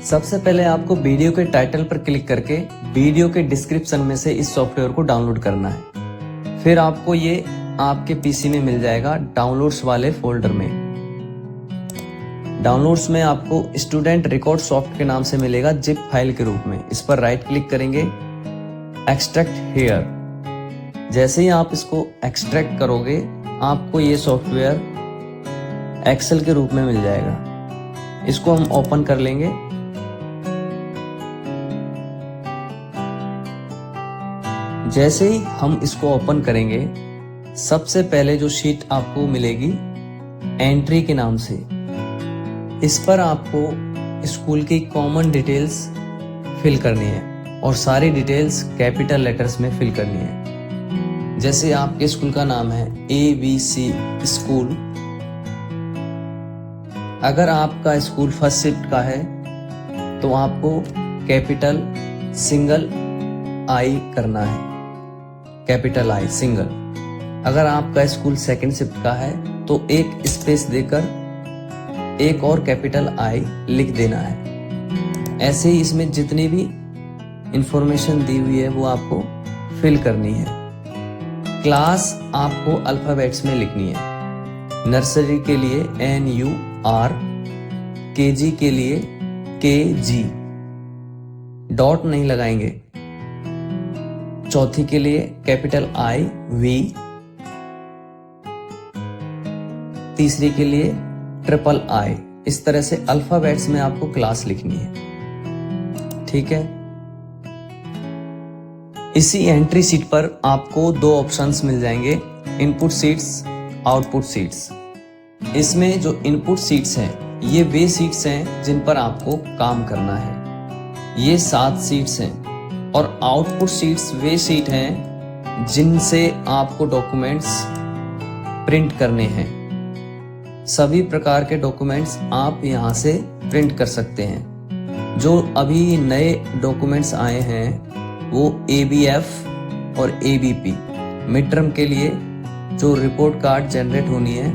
सबसे पहले आपको वीडियो के टाइटल पर क्लिक करके वीडियो के डिस्क्रिप्शन में से इस सॉफ्टवेयर को डाउनलोड करना है। फिर आपको ये आपके पीसी में मिल जाएगा डाउनलोड्स वाले फोल्डर में। डाउनलोड्स में आपको स्टूडेंट रिकॉर्ड सॉफ्ट के नाम से मिलेगा जिप फाइल के रूप में। इस पर राइट क्लिक करेंगे, एक्सट्रैक्ट हियर। जैसे ही आप इसको एक्सट्रैक्ट करोगे आपको ये सॉफ्टवेयर एक्सेल के रूप में मिल जाएगा। इसको हम ओपन कर लेंगे। जैसे ही हम इसको ओपन करेंगे सबसे पहले जो शीट आपको मिलेगी एंट्री के नाम से, इस पर आपको स्कूल की कॉमन डिटेल्स फिल करनी है और सारी डिटेल्स कैपिटल लेटर्स में फिल करनी है। जैसे आपके स्कूल का नाम है ABC स्कूल। अगर आपका स्कूल फर्स्ट शिफ्ट का है तो आपको कैपिटल सिंगल आई करना है, कैपिटल आई सिंगल। अगर आपका स्कूल सेकंड शिफ्ट का है तो एक स्पेस देकर एक और कैपिटल आई लिख देना है। ऐसे ही इसमें जितनी भी इंफॉर्मेशन दी हुई है वो आपको फिल करनी है। क्लास आपको अल्फाबेट्स में लिखनी है। नर्सरी के लिए NUR, KG के लिए KG, डॉट नहीं लगाएंगे। चौथी के लिए कैपिटल IV, तीसरी के लिए ट्रिपल I। इस तरह से अल्फाबेट्स में आपको क्लास लिखनी है, ठीक है। इसी एंट्री शीट पर आपको दो ऑप्शंस मिल जाएंगे, इनपुट सीट्स, आउटपुट सीट्स। इसमें जो इनपुट सीट्स हैं ये वे सीट्स हैं जिन पर आपको काम करना है, ये 7 सीट्स हैं। और आउटपुट सीट्स वे सीट हैं जिनसे आपको डॉक्यूमेंट्स प्रिंट करने हैं। सभी प्रकार के डॉक्यूमेंट्स आप यहाँ से प्रिंट कर सकते हैं। जो अभी नए डॉक्यूमेंट्स आए हैं वो ABF और ABP। मिड टर्म के लिए जो रिपोर्ट कार्ड जनरेट होनी है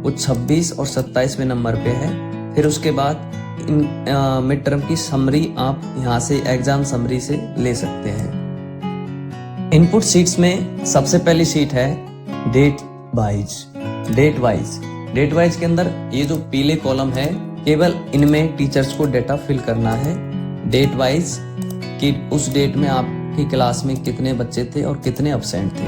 वो 26 और 27वें नंबर पे है। फिर उसके बाद मिड टर्म की समरी आप यहाँ से एग्जाम समरी से ले सकते हैं। इनपुट शीट्स में सबसे पहली शीट है डेट वाइज। डेट वाइज के अंदर ये जो पीले कॉलम है केवल इनमें टीचर्स को डेटा फिल करना है। डेट वाइज कि उस डेट में आपकी क्लास में कितने बच्चे थे और कितने अब्सेंट थे,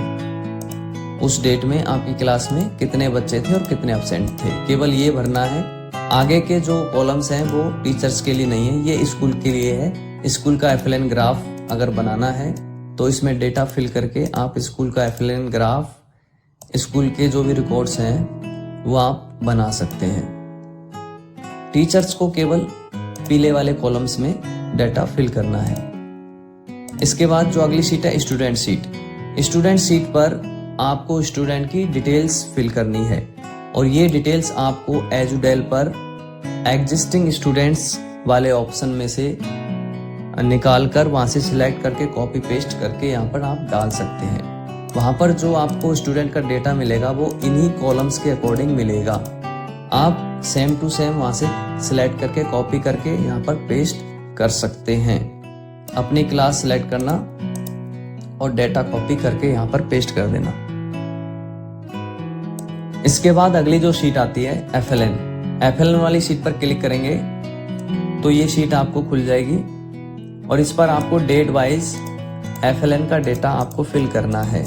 उस डेट में आपकी क्लास में कितने बच्चे थे और कितने अब्सेंट थे, केवल ये भरना है। आगे के जो कॉलम्स हैं वो टीचर्स के लिए नहीं है, ये स्कूल के लिए है। स्कूल का FLN ग्राफ अगर बनाना है तो इसमें डेटा फिल करके आप स्कूल का FLN ग्राफ, स्कूल के जो भी रिकॉर्ड्स हैं वो आप बना सकते हैं। टीचर्स को केवल पीले वाले कॉलम्स में डेटा फिल करना है। इसके बाद जो अगली शीट है स्टूडेंट शीट। स्टूडेंट शीट पर आपको स्टूडेंट की डिटेल्स फिल करनी है और ये डिटेल्स आपको एजुडेल पर एग्जिस्टिंग स्टूडेंट्स वाले ऑप्शन में से निकाल कर वहाँ से सिलेक्ट करके कॉपी पेस्ट करके यहाँ पर आप डाल सकते हैं। वहाँ पर जो आपको स्टूडेंट का डेटा मिलेगा वो इन्हीं कॉलम्स के अकॉर्डिंग मिलेगा। आप सेम टू सेम वहाँ से सिलेक्ट करके कॉपी करके यहाँ पर पेस्ट कर सकते हैं। अपनी क्लास सिलेक्ट करना और डेटा कॉपी करके यहाँ पर पेस्ट कर देना। इसके बाद अगली जो शीट आती है FLN वाली शीट पर क्लिक करेंगे तो ये शीट आपको खुल जाएगी और इस पर आपको डेट वाइज FLN का डेटा आपको फिल करना है।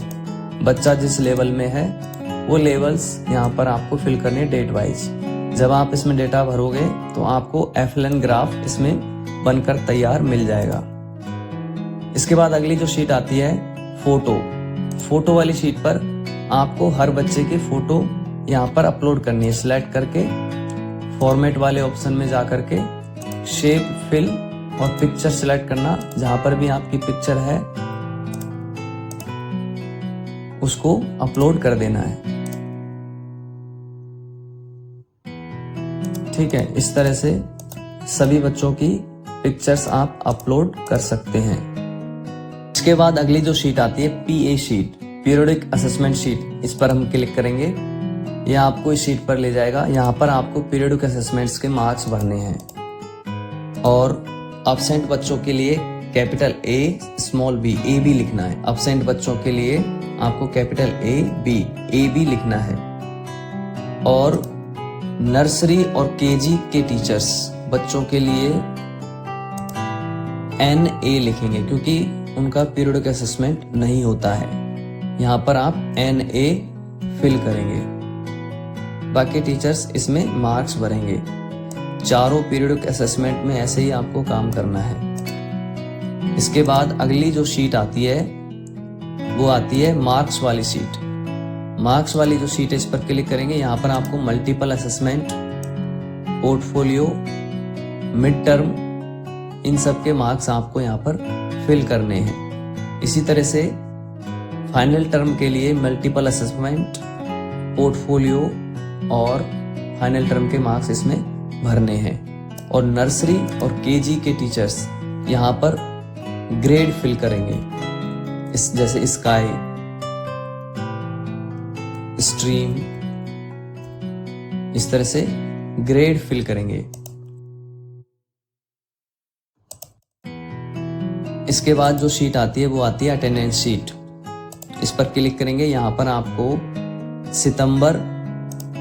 बच्चा जिस लेवल में है वो लेवल्स यहाँ पर आपको फिल करने डेट वाइज। जब आप इसमें डेटा भरोगे तो आपको FLN ग्राफ इसमें बनकर तैयार मिल जाएगा। इसके बाद अगली जो शीट आती है फोटो वाली शीट पर आपको हर बच्चे की फोटो यहाँ पर अपलोड करनी है। सिलेक्ट करके फॉर्मेट वाले ऑप्शन में जा करके शेप, फिल और पिक्चर सिलेक्ट करना। जहां पर भी आपकी पिक्चर है उसको अपलोड कर देना है, ठीक है। इस तरह से सभी बच्चों की पिक्चर्स आप अपलोड कर सकते हैं। इसके बाद अगली जो शीट आती है PA sheet, periodic assessment sheet. इस पर हम क्लिक करेंगे, यह आपको इस शीट पर ले जाएगा। यहाँ पर आपको पीरियोडिक असेसमेंट्स के मार्क्स भरने हैं। और अब्सेंट बच्चों के लिए capital A small B A B लिखना है। अब्सेंट बच्चों के लिए आपको कैपिटल ए बी लिखना है। और नर्सरी और केजी के टीचर्स बच्चों के लिए NA लिखेंगे क्योंकि उनका पीरियडिक असेसमेंट नहीं होता है। यहाँ पर आप NA फिल करेंगे, बाकी टीचर्स इसमें मार्क्स भरेंगे। चारों पीरियडिक असेसमेंट में ऐसे ही आपको काम करना है। इसके बाद अगली जो शीट आती है वो आती है मार्क्स वाली शीट। मार्क्स वाली जो शीट है इस पर क्लिक करेंगे। यहाँ पर आपको multiple assessment, portfolio, mid term, इन सब के मार्क्स आपको यहाँ पर फिल करने हैं। इसी तरह से फाइनल टर्म के लिए मल्टीपल असेसमेंट, पोर्टफोलियो और फाइनल टर्म के मार्क्स इसमें भरने हैं। और नर्सरी और केजी के टीचर्स यहाँ पर ग्रेड फिल करेंगे, जैसे स्काई, स्ट्रीम, इस तरह से ग्रेड फिल करेंगे। इसके बाद जो शीट आती है वो आती है अटेंडेंस शीट। इस पर क्लिक करेंगे। यहाँ पर आपको सितंबर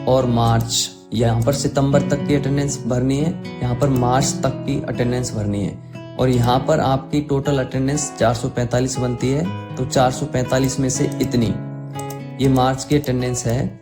और मार्च, यहाँ पर सितंबर तक की अटेंडेंस भरनी है, यहाँ पर मार्च तक की अटेंडेंस भरनी है। और यहाँ पर आपकी टोटल अटेंडेंस 445 बनती है, तो 445 में से इतनी ये मार्च की अटेंडेंस है।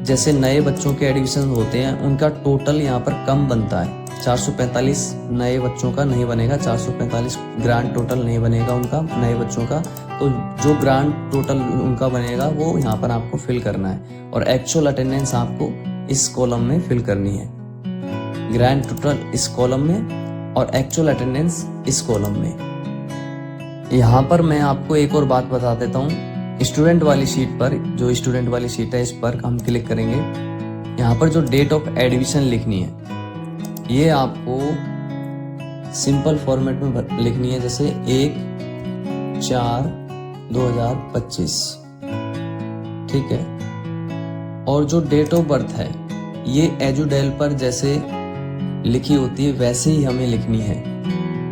जैसे नए बच्चों के एडमिशन होते हैं उनका टोटल यहाँ पर कम बनता है। 445 नए बच्चों का नहीं बनेगा, 445 ग्रांड टोटल नहीं बनेगा उनका नए बच्चों का। तो जो ग्रांड टोटल उनका बनेगा वो यहाँ पर आपको फिल करना है। और एक्चुअल अटेंडेंस आपको इस कॉलम में फिल करनी है। ग्रांड टोटल इस कॉलम में और एक्चुअल अटेंडेंस इस कॉलम में। यहाँ पर मैं आपको एक और बात बता देता हूँ। स्टूडेंट वाली शीट पर, जो स्टूडेंट वाली शीट है इस पर हम क्लिक करेंगे। यहाँ पर जो डेट ऑफ एडमिशन लिखनी है ये आपको सिंपल फॉर्मेट में लिखनी है, जैसे 1/4/2025, ठीक है। और जो डेट ऑफ बर्थ है ये एजुडेल पर जैसे लिखी होती है वैसे ही हमें लिखनी है।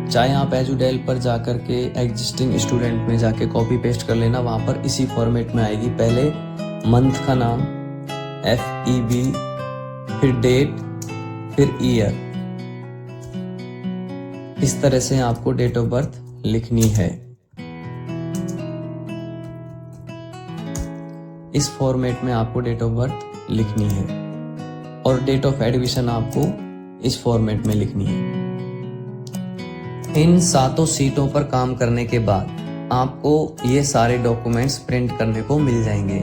चाहे आप एजुडेल पर जाकर के एग्जिस्टिंग स्टूडेंट में जाके कॉपी पेस्ट कर लेना, वहां पर इसी फॉर्मेट में आएगी। पहले मंथ का नाम FEB, फिर डेट, फिर ईयर, इस तरह से आपको डेट ऑफ बर्थ लिखनी है। इस फॉर्मेट में आपको डेट ऑफ बर्थ लिखनी है और डेट ऑफ एडमिशन आपको इस फॉर्मेट में लिखनी है। इन 7 सीटों पर काम करने के बाद आपको ये सारे डॉक्यूमेंट्स प्रिंट करने को मिल जाएंगे।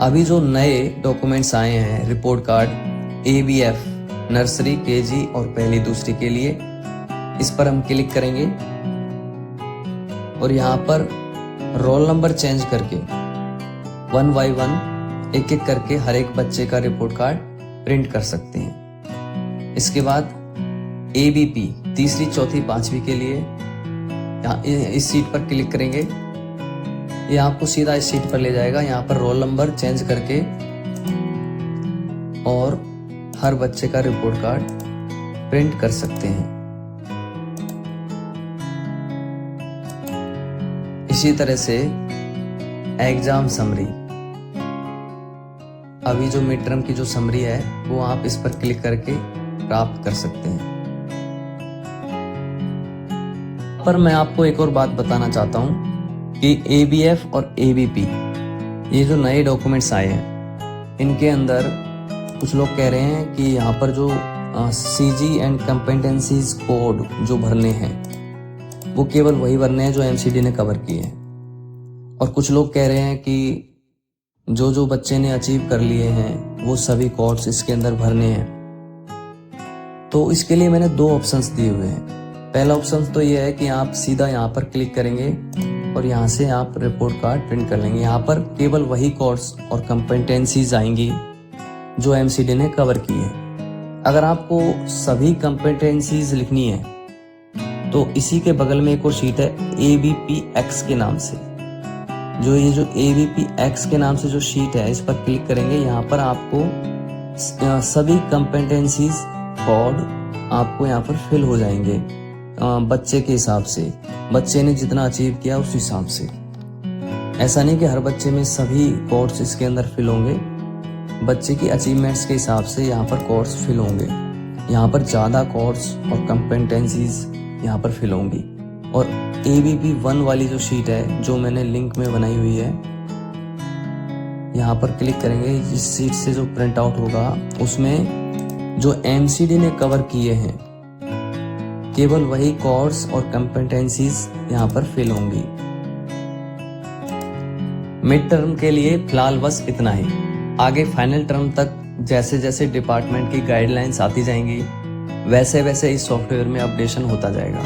अभी जो नए डॉक्यूमेंट्स आए हैं, report card ABF nursery, KG और पहली दूसरी के लिए, इस पर हम क्लिक करेंगे और यहाँ पर रोल नंबर चेंज करके 1 by 1 एक एक करके हर एक बच्चे का रिपोर्ट कार्ड प्रिंट कर सकते हैं। इसके बाद ABP तीसरी, चौथी, पांचवी के लिए यहाँ इस सीट पर क्लिक करेंगे। ये आपको सीधा इस सीट पर ले जाएगा। यहाँ पर रोल नंबर चेंज करके और हर बच्चे का रिपोर्ट कार्ड प्रिंट कर सकते हैं। इसी तरह से एग्जाम समरी, अभी जो मिड टर्म की जो समरी है वो आप इस पर क्लिक करके प्राप्त कर सकते हैं। पर मैं आपको एक और बात बताना चाहता हूं कि ABF और ABP ये जो नए डॉक्यूमेंट्स आए हैं इनके अंदर कुछ लोग कह रहे हैं कि यहाँ पर जो CG एंड कॉम्पिटेंसीज कोड जो भरने हैं वो केवल वही भरने हैं जो MCD ने कवर किए हैं। और कुछ लोग कह रहे हैं कि जो जो बच्चे ने अचीव कर लिए हैं वो सभी कोड्स इसके अंदर भरने हैं। तो इसके लिए मैंने 2 ऑप्शंस दिए हुए हैं। पहला ऑप्शन तो ये है कि आप सीधा यहाँ पर क्लिक करेंगे और यहाँ से आप रिपोर्ट कार्ड प्रिंट कर लेंगे। यहाँ पर केवल वही कोर्स और कॉम्पिटेंसीज आएंगी जो MCD ने कवर की है। अगर आपको सभी कॉम्पिटेंसीज लिखनी है तो इसी के बगल में एक और शीट है ABPX के नाम से। जो ABPX के नाम से जो शीट है इस पर क्लिक करेंगे। यहाँ पर आपको सभी कॉम्पिटेंसीज कोड आपको यहाँ पर फिल हो जाएंगे बच्चे के हिसाब से, बच्चे ने जितना अचीव किया उस हिसाब से। ऐसा नहीं कि हर बच्चे में सभी कोर्स इसके अंदर फिल होंगे, बच्चे की अचीवमेंट्स के हिसाब से यहाँ पर कोर्स फिल होंगे। यहाँ पर ज़्यादा कोर्स और कॉम्पिटेंसीज यहाँ पर फिल होंगी। और ABP 1 वाली जो शीट है जो मैंने लिंक में बनाई हुई है, यहाँ पर क्लिक करेंगे, इस सीट से जो प्रिंट आउट होगा उसमें जो MCD ने कवर किए हैं केवल वही कोर्स और कॉम्पिटेंसीज यहाँ पर फिल होंगी। मिड टर्म के लिए फिलहाल बस इतना ही। आगे फाइनल टर्म तक जैसे जैसे डिपार्टमेंट की गाइडलाइंस आती जाएंगी वैसे वैसे इस सॉफ्टवेयर में अपडेशन होता जाएगा।